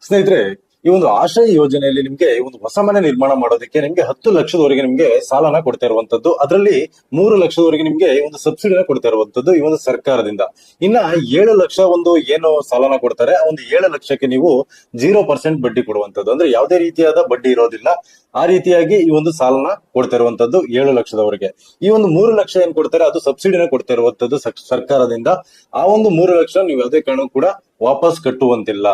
ಸ್ನೇಹಿತರೆ, ಈ ಒಂದು ಆಶ್ರಯ ಯೋಜನೆಯಲ್ಲಿ ನಿಮ್ಗೆ ಒಂದು ಹೊಸ ಮನೆ ನಿರ್ಮಾಣ ಮಾಡೋದಕ್ಕೆ ನಿಮ್ಗೆ 10 ಲಕ್ಷದವರೆಗೆ ನಿಮ್ಗೆ ಸಾಲನ ಕೊಡ್ತಾ ಇರುವಂತದ್ದು. ಅದರಲ್ಲಿ 3 ಲಕ್ಷದವರೆಗೆ ನಿಮ್ಗೆ ಒಂದು ಸಬ್ಸಿಡಿನ ಕೊಡ್ತಾ ಇರುವಂತದ್ದು ಈ ಒಂದು ಸರ್ಕಾರದಿಂದ. ಇನ್ನ 7 ಲಕ್ಷ ಒಂದು ಏನು ಸಾಲನ ಕೊಡ್ತಾರೆ, ಆ ಒಂದು 7 ಲಕ್ಷಕ್ಕೆ ನೀವು 0% ಬಡ್ಡಿ ಕೊಡುವಂತದ್ದು. ಅಂದ್ರೆ ಯಾವುದೇ ರೀತಿಯಾದ ಬಡ್ಡಿ ಇರೋದಿಲ್ಲ. ಆ ರೀತಿಯಾಗಿ ಈ ಒಂದು ಸಾಲನ ಕೊಡ್ತಾ ಇರುವಂತದ್ದು 7 ಲಕ್ಷದವರೆಗೆ. ಈ ಒಂದು 3 ಲಕ್ಷ ಏನ್ ಕೊಡ್ತಾರೆ, ಅದು ಸಬ್ಸಿಡಿನ ಕೊಡ್ತಾ ಇರುವಂತದ್ದು ಸರ್ಕಾರದಿಂದ. ಆ ಒಂದು 3 ಲಕ್ಷ ನೀವು ಯಾವುದೇ ಕಾರಣಕ್ಕೂ ಕೂಡ ವಾಪಸ್ ಕಟ್ಟುವಂತಿಲ್ಲ.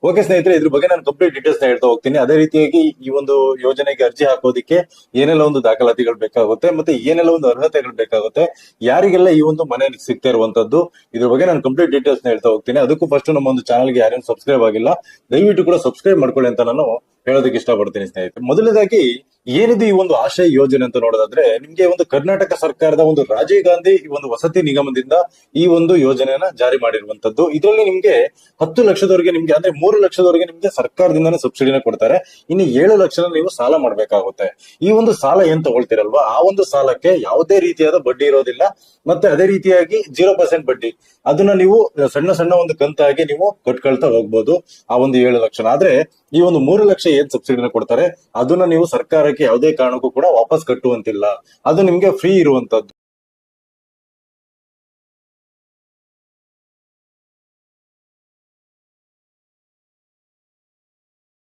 ಓಕೆ ಸ್ನೇಹಿತರೆ, ಇದ್ರ ಬಗ್ಗೆ ನಾನು ಕಂಪ್ಲೀಟ್ ಡೀಟೇಲ್ಸ್ ನ ಹೇಳ್ತಾ ಹೋಗ್ತೀನಿ. ಅದೇ ರೀತಿಯಾಗಿ ಈ ಒಂದು ಯೋಜನೆಗೆ ಅರ್ಜಿ ಹಾಕೋದಿಕ್ಕೆ ಏನೆಲ್ಲ ಒಂದು ದಾಖಲಾತಿಗಳು ಬೇಕಾಗುತ್ತೆ, ಮತ್ತೆ ಏನೆಲ್ಲ ಒಂದು ಅರ್ಹತೆಗಳು ಬೇಕಾಗುತ್ತೆ, ಯಾರಿಗೆಲ್ಲ ಈ ಒಂದು ಮನೆ ಸಿಗ್ತಾ ಇರುವಂತದ್ದು, ಇದ್ರ ಬಗ್ಗೆ ನಾನು ಕಂಪ್ಲೀಟ್ ಡೀಟೇಲ್ಸ್ ನ ಹೇಳ್ತಾ ಹೋಗ್ತೀನಿ. ಅದಕ್ಕೂ ಫಸ್ಟ್ ನಮ್ಮ ಒಂದು ಚಾನಲ್ಗೆ ಯಾರೇನು ಸಬ್ಸ್ಕ್ರೈಬ್ ಆಗಿಲ್ಲ, ದಯವಿಟ್ಟು ಕೂಡ ಸಬ್ಸ್ಕ್ರೈಬ್ ಮಾಡ್ಕೊಳ್ಳಿ ಅಂತ ನಾನು ಹೇಳೋದಕ್ಕೆ ಇಷ್ಟಪಡ್ತೀನಿ ಸ್ನೇಹಿತರೆ. ಮೊದಲನೇದಾಗಿ ಏನಿದು ಈ ಒಂದು ಆಶ್ರಯ ಯೋಜನೆ ಅಂತ ನೋಡೋದಾದ್ರೆ, ನಿಮ್ಗೆ ಒಂದು ಕರ್ನಾಟಕ ಸರ್ಕಾರದ ಒಂದು ರಾಜೀವ್ ಗಾಂಧಿ ಈ ಒಂದು ವಸತಿ ನಿಗಮದಿಂದ ಈ ಒಂದು ಯೋಜನೆಯನ್ನ ಜಾರಿ ಮಾಡಿರುವಂತದ್ದು. ಇದರಲ್ಲಿ ನಿಮ್ಗೆ 10 ಲಕ್ಷದವರೆಗೆ ನಿಮ್ಗೆ ಅಂದ್ರೆ 3 ಲಕ್ಷದವರೆಗೆ ನಿಮ್ಗೆ ಸರ್ಕಾರದಿಂದಾನೇ ಸಬ್ಸಿಡಿನ ಕೊಡ್ತಾರೆ. ಇನ್ನು 7 ಲಕ್ಷನ ನೀವು ಸಾಲ ಮಾಡ್ಬೇಕಾಗುತ್ತೆ. ಈ ಒಂದು ಸಾಲ ಏನ್ ತಗೊಳ್ತೀರಲ್ವಾ, ಆ ಒಂದು ಸಾಲಕ್ಕೆ ಯಾವುದೇ ರೀತಿಯಾದ ಬಡ್ಡಿ ಇರೋದಿಲ್ಲ. ಮತ್ತೆ ಅದೇ ರೀತಿಯಾಗಿ 0% ಬಡ್ಡಿ, ಅದನ್ನ ನೀವು ಸಣ್ಣ ಸಣ್ಣ ಒಂದು ಕಂತಾಗಿ ನೀವು ಕಟ್ಕೊಳ್ತಾ ಹೋಗ್ಬೋದು ಆ ಒಂದು 7 ಲಕ್ಷನ. ಆದ್ರೆ ಈ ಒಂದು 3 ಲಕ್ಷ ಏನ್ ಸಬ್ಸಿಡಿನ ಕೊಡ್ತಾರೆ, ಅದನ್ನ ನೀವು ಸರ್ಕಾರಕ್ಕೆ ಯಾವುದೇ ಕಾರಣಕ್ಕೂ ಕೂಡ ವಾಪಸ್ ಕಟ್ಟುವಂತಿಲ್ಲ. ಅದು ನಿಮ್ಗೆ ಫ್ರೀ ಇರುವಂತದ್ದು.